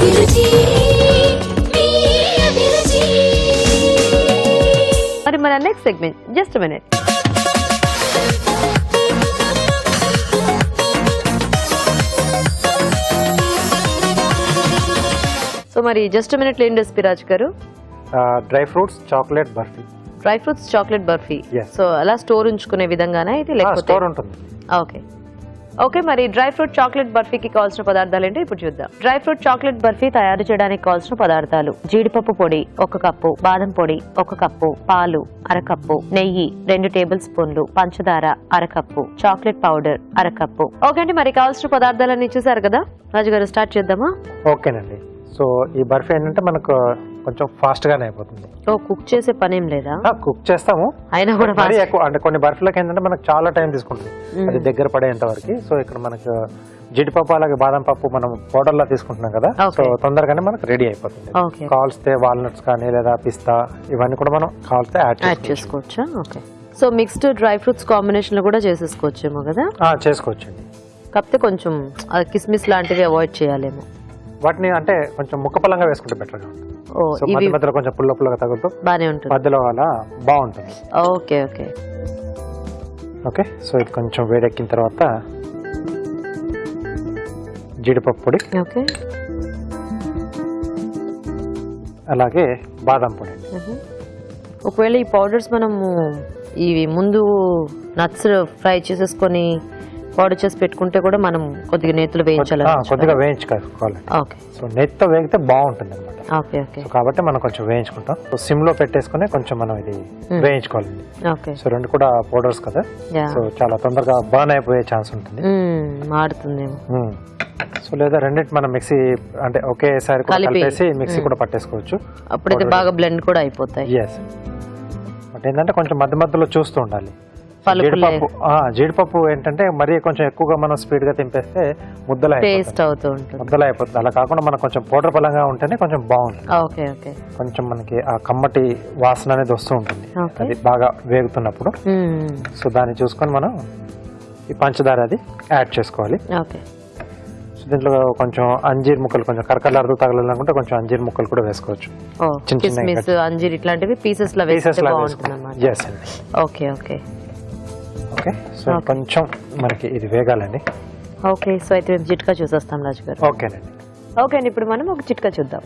అభిరుచి మీ అభిరుచి. మరి మన next segment just minute. So మరి జస్ట్ మినిట్ ఏం రెసిపీ రాజు గారు? Dry fruits chocolate barfi. Dry fruits chocolate barfi. Yes. So అలా స్టోర్ ఉంచుకునే విధంగానే ఇది లేకపోతే స్టోర్ ఉంటుంది. Okay okay. మరి డ్రై ఫ్రూట్ చాక్లెట్ బర్ఫీకి కావాల్సిన పదార్థాలు ఏంటో ఇప్పుడు చూద్దాం. డ్రై ఫ్రూట్ చాక్లెట్ బర్ఫీ తయారు చేయడానికి కావాల్సిన పదార్థాలు: జీడిపప్పు పొడి 1 కప్పు, బాదం పొడి 1 కప్పు, పాలు 1/2 కప్పు, నెయ్యి 2 టేబుల్ స్పూన్లు, పంచదార 1/2 cup, chocolate powder 1/2 cup. Okay అండి, మరి కావాల్సిన పదార్థాలన్నీ చూసారు కదా రాజు గారు, స్టార్ట్ చేద్దామా? ఓకేనండి. సో ఈ బర్ఫీ ఏంటంటే మనకు కొంచెం ఫాస్ట్ గానే అయిపోతుంది. ఓ, కుక్ చేసే పని ఏం లేదా? కుక్ చేస్తాము అయినా కూడా మరీ ఎక్కువ అంటే కొన్ని బర్ఫీలకు ఏంటంటే మనకు చాలా టైం తీసుకుంటుంది అది దగ్గర పడేంత వరకు. సో ఇక్కడ మనకు జీడిపప్పు అలాగే బాదం పప్పు మనం పౌడర్ లా తీసుకుంటున్నాం కదా, సో తొందరగానే మనకు రెడీ అయిపోతుంది. కావాల్స్తే వాల్నట్స్ కానీ లేదా పిస్తా ఇవన్నీ కూడా మనం కావాల్స్తే యాడ్ చేసుకోవచ్చా? Okay. So mixed dry fruits combination లో కూడా చేసేసుకోవచ్చేమో కదా? చేసుకోవచ్చండి. కాకపోతే కొంచెం కిస్మిస్ లాంటివి అవాయిడ్ చేయాలేమో. వాటిని అంటే కొంచెం ముక్కపలంగా వేసుకుంటే బెటర్ గా ఉంటుంది. మధ్య మధ్యలో కొంచెం పుల్లగా తగులుతూ బానే ఉంటుంది, మధ్యలో అలా బాగుంటుంది. Okay okay okay. సో ఇది కొంచెం వేడెక్కిన తర్వాత జీడిపప్పు పొడి, ఓకే, అలాగే బాదం పొడి. ఒకవేళ ఈ పౌడర్స్ మనము ఇవి ముందు నట్స్ ఫ్రై చేసేసుకొని పౌడర్ చేసి పెట్టుకుంటే కూడా మనం కొద్దిగా నేతిలో వేయించాలి, కొద్దిగా వేయించుకోవాలి. ఓకే. సో నేతితో వేగితే బాగుంటుంది అనమాట. Okay okay. కాబట్టి మనం కొంచెం వేయించుకుంటాం. సో సిమ్ లో పెట్టేసుకుని కొంచెం మనం ఇది వేయించుకోవాలండి. ఓకే. సో రెండు కూడా పౌడర్స్ కదా, సో చాలా తొందరగా బర్న్ అయిపోయే ఛాన్స్ ఉంటుంది, మాడుతుందేమో. సో లేదా రెండింటి మనం మిక్సీ అంటే ఒకేసారి కలిపేసి మిక్సీ కూడా పట్టేసుకోవచ్చు. అప్పుడైతే బాగా బ్లెండ్ కూడా అయిపోతాయి. ఎస్. బట్ ఏంటంటే కొంచెం మధ్య మధ్యలో చూస్తూ ఉండాలి. జీడిపప్పు ఏంటంటే మరీ కొంచెం ఎక్కువగా మనం స్పీడ్ గా తింపేస్తే ముద్దలు అయిపోతుంది. అలా కాకుండా మనకు కొంచెం పౌడర్ పలంగా ఉంటేనే కొంచెం బాగుంటుంది. కొంచెం మనకి ఆ కమ్మటి వాసన అనేది వస్తూ ఉంటుంది అది బాగా వేగుతున్నప్పుడు. సో దాన్ని చూసుకొని మనం ఈ పంచదార అది యాడ్ చేసుకోవాలి. దీంట్లో కొంచెం అంజీర్ ముక్కలు కొంచెం కరకరలాడుతూ తగలాలనుకుంటే కొంచెం అంజీర్ ముక్కలు కూడా వేసుకోవచ్చు. అంజీర్ ఇట్లాంటివి పీసెస్ లా వేసుకుంటే. Okay okay okay. సో కొంచెం మనకి ఇది వేగాలండి. ఓకే. సో అయితే మేము చిట్కా చూసేస్తాం రాజు గారు. ఓకేనండి. ఓకే అండి, ఇప్పుడు మనం ఒక చిట్కా చూద్దాం.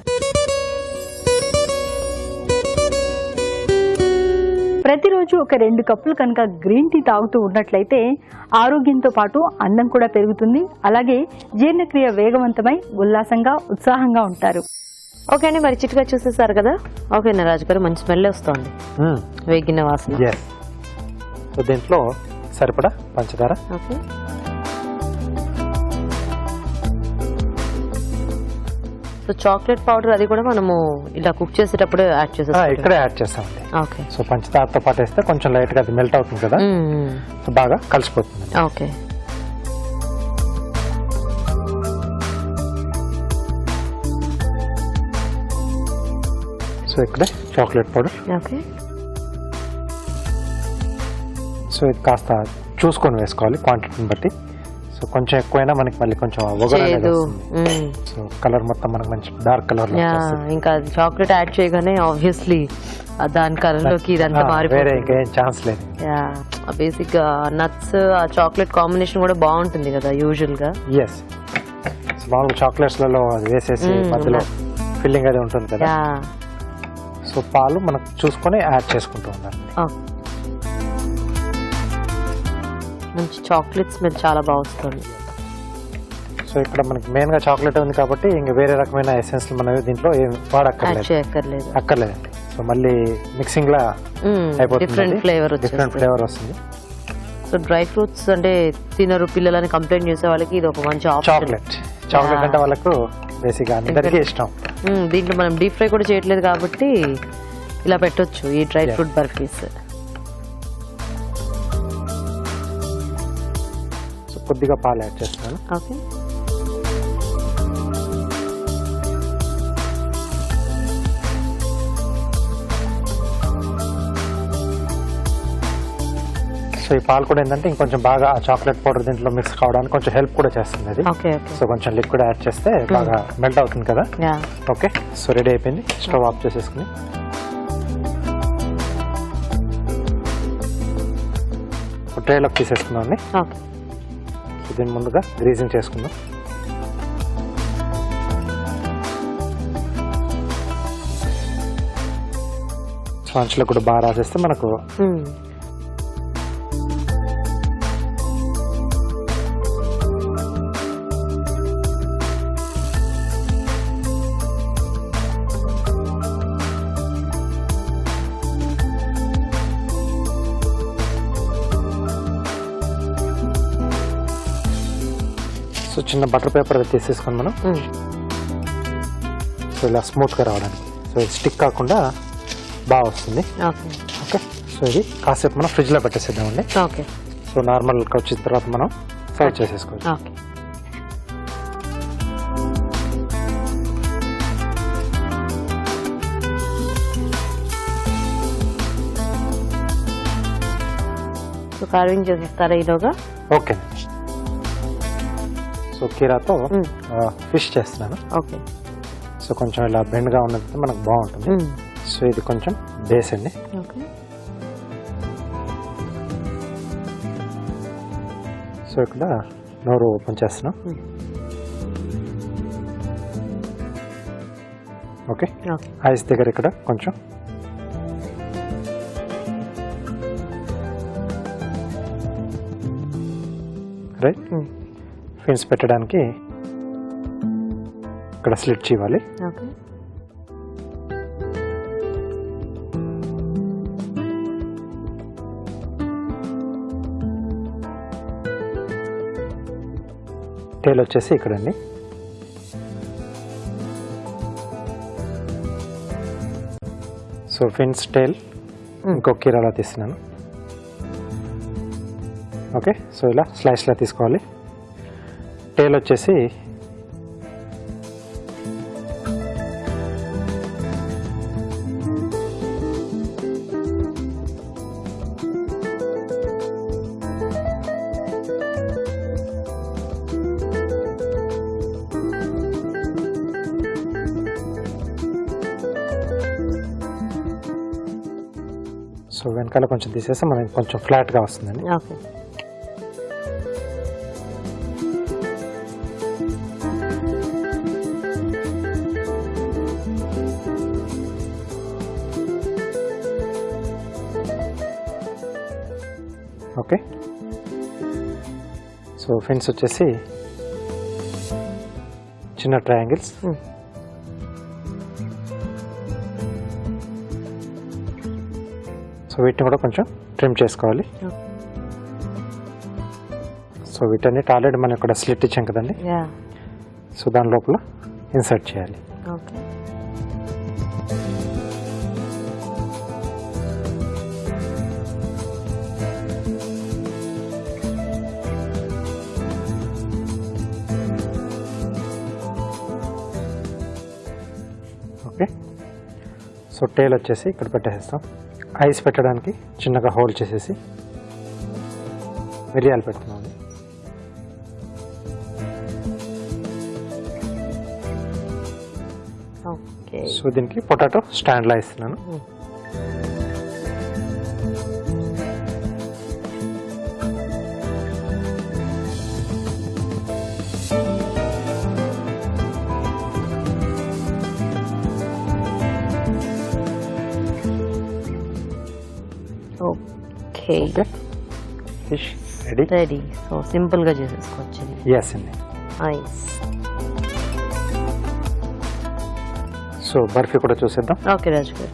ప్రతిరోజు ఒక 2 కప్పులు కనుక గ్రీన్ టీ తాగుతూ ఉన్నట్లయితే ఆరోగ్యంతో పాటు అందం కూడా పెరుగుతుంది, అలాగే జీర్ణక్రియ వేగవంతమై ఉల్లాసంగా ఉత్సాహంగా ఉంటారు. ఓకే అండి, మరి చిట్కా చూసేసారు కదా. ఓకేనా రాజు గారు, మంచి స్మెల్ వస్తుంది, వేగిన వాసన. సో దీంట్లో సరిపడా పంచదార, ఓకే, సో చాక్లెట్ పౌడర్ అది కూడా మనము ఇలా కుక్ చేసేటప్పుడు యాడ్ చేసేస్తాం, ఇక్కడే యాడ్ చేస్తామండి. ఓకే. సో పంచదారతో పాటు వేస్తే కొంచెం లైట్ గా అది మెల్ట్ అవుతుంది కదా, సో బాగా కలిసిపోతుంది. ఓకే. సో ఇక్కడే చాక్లెట్ పౌడర్, ఓకే. సో ఇది కాస్త చూసుకొని వేసుకోవాలి క్వాంటిటీని బట్టి. సో కొంచెం ఎక్కువైనా మనకి మళ్ళీ కొంచెం సో కలర్ మొత్తం మనకి మంచి డార్క్ కలర్. ఇంకా చాక్లెట్ యాడ్ చేయగానే ఆబ్వియస్లీ దాని కలర్ లోకి ఇదంతా మారిపోతుంది, ఇంకేం ఛాన్స్ లేదు. బేసిక్ గా నట్స్ ఆ చాక్లెట్ కాంబినేషన్ కూడా బాగుంటుంది కదా యూజువల్ గా. ఎస్. మామూలుగా చాక్లెట్స్ లలో అది వేసేసి మధ్యలో ఫిల్లింగ్ అది ఉంటుంది కదా. సో పాలు మనకు చూసుకొని యాడ్ చేసుకుంటూ ఉండాలి. మంచి చాక్లెట్ స్మెల్ చాలా బాగా వస్తుంది. సో ఇక్కడ మనకి మెయిన్ గా చాక్లెట్ ఉంది కాబట్టి ఇంకా వేరే రకమైన ఎసెన్స్ మనం దీంట్లో ఏం అక్కర్లేదండి. సో మళ్ళీ మిక్సింగ్ లా అయిపోతుంది, డిఫరెంట్ ఫ్లేవర్ వస్తుంది. సో డ్రై ఫ్రూట్స్ అంటే తినరు పిల్లలని కంప్లైంట్ చేసే వాళ్ళకి ఇది ఒక మంచి చాక్లెట్ అంటే వాళ్ళకు బేసిక్ గా అందరికీ ఇష్టం. దీంట్లో మనం డీప్ ఫ్రై కూడా చేయట్లేదు కాబట్టి ఇలా పెట్టొచ్చు ఈ డ్రై ఫ్రూట్ బర్ఫీస్. కొద్దిగా పాలు యాడ్ చేస్తాను. ఓకే. సో ఈ పాలు కూడా ఏంటంటే ఇంకొంచెం బాగా ఆ చాక్లెట్ పౌడర్ దీంట్లో మిక్స్ కావడానికి కొంచెం హెల్ప్ కూడా చేస్తుంది అది. Okay okay. సో కొంచెం లిక్విడ్ యాడ్ చేస్తే బాగా మెల్ట్ అవుతుంది కదా. ఓకే, సో రెడీ అయిపోయింది. స్టవ్ ఆఫ్ చేసేసుకుని ట్రేలోకి తీసేసుకుందాం అండి. ఓకే. సో దీన్ని ముందుగా గ్రీజింగ్ చేసుకుందాం. స్పాంచ్లో కూడా బాగా రాసేస్తే మనకు సో చిన్న బటర్ పేపర్ తీసేసుకొని మనం సో ఇలా స్మూత్గా రావడానికి, సో ఇది స్టిక్ కాకుండా బాగా వస్తుంది. ఓకే, సో ఇది కాసేపు మనం ఫ్రిడ్జ్లో పెట్టేసేద్దామండి. ఓకే. సో నార్మల్గా వచ్చిన తర్వాత మనం సర్వ్ చేసేసుకోవచ్చు. ఓకే. సో కార్వింగ్ చేసేస్తారా ఈలోగా? ఓకే. సో కీరాతో ఫిష్ చేస్తున్నాను. ఓకే. సో కొంచెం ఇలా బెండ్గా ఉన్నది మనకు బాగుంటుంది. సో ఇది కొంచెం బేస్ అండి. ఓకే. సో ఇక్కడ నోరు ఓపెన్ చేస్తున్నాం. ఓకే, ఐస్ దగ్గర ఇక్కడ కొంచెం రైట్. ఫిన్స్ పెట్టడానికి ఇక్కడ స్లిట్స్ ఇవ్వాలి. ఓకే. టేల్ వచ్చేసి ఇక్కడండి. సో ఫిన్స్ టేల్ ఇంకొక కీరాలా తీస్తున్నాను. ఓకే, సో ఇలా స్లైస్లా తీసుకోవాలి. టేల్ వచ్చేసి సో వెనకాల కొంచెం తీసేస్తే మనకి కొంచెం ఫ్లాట్గా వస్తుందండి. ఓకే. ఓకే, సో ఫిన్స్ వచ్చేసి చిన్న ట్రయాంగిల్స్. సో వీటిని కూడా కొంచెం ట్రిమ్ చేసుకోవాలి. సో వీటన్నిటి ఆల్రెడీ మనం ఇక్కడ స్లిట్ ఇచ్చాం కదండి. సో దాని లోపల ఇన్సర్ట్ చేయాలి. ఓకే. ఓకే, సో టేల్ వచ్చేసి ఇక్కడ పెట్టేస్తాం. ఐస్ పెట్టడానికి చిన్నగా హోల్ చేసేసి మిరియాలు పెడుతున్నాం. ఓకే. సో దీనికి పొటాటో స్టాండ్లా ఇస్తున్నాను. Okay. Okay, fish ready. Ready. So సింపుల్గా చేసేసుకోవచ్చు. ఎస్ అండి. నైస్. సో బర్ఫీ కూడా చూసేద్దాం. ఓకే రాజు గారు.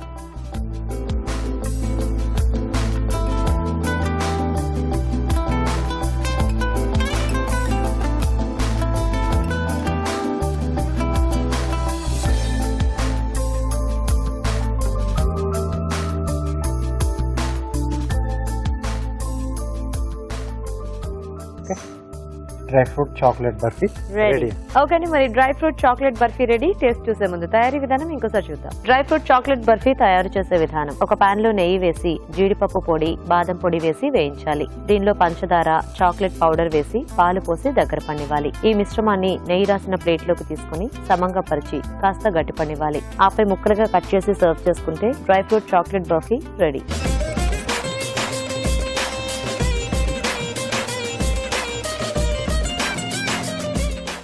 Dry fruit chocolate barfi ready. Ready. Okay అండి, మరి dry fruit chocolate barfi ready. Taste చూసే ముందు తయారీ విధానం ఇంకోసారి చూద్దాం. డ్రై ఫ్రూట్ చాక్లెట్ బర్ఫీ తయారు చేసే విధానం: ఒక పాన్ లో నెయ్యి వేసి జీడిపప్పు పొడి, బాదం పొడి వేసి వేయించాలి. దీనిలో పంచదార, చాక్లెట్ పౌడర్ వేసి పాలు పోసి దగ్గర పనివ్వాలి. ఈ మిశ్రమాన్ని నెయ్యి రాసిన ప్లేట్ లోకి తీసుకుని సమంగా పరిచి కాస్త గట్టి పనివ్వాలి. ఆపై ముక్కలుగా కట్ చేసి సర్వ్ చేసుకుంటే dry fruit chocolate barfi ready.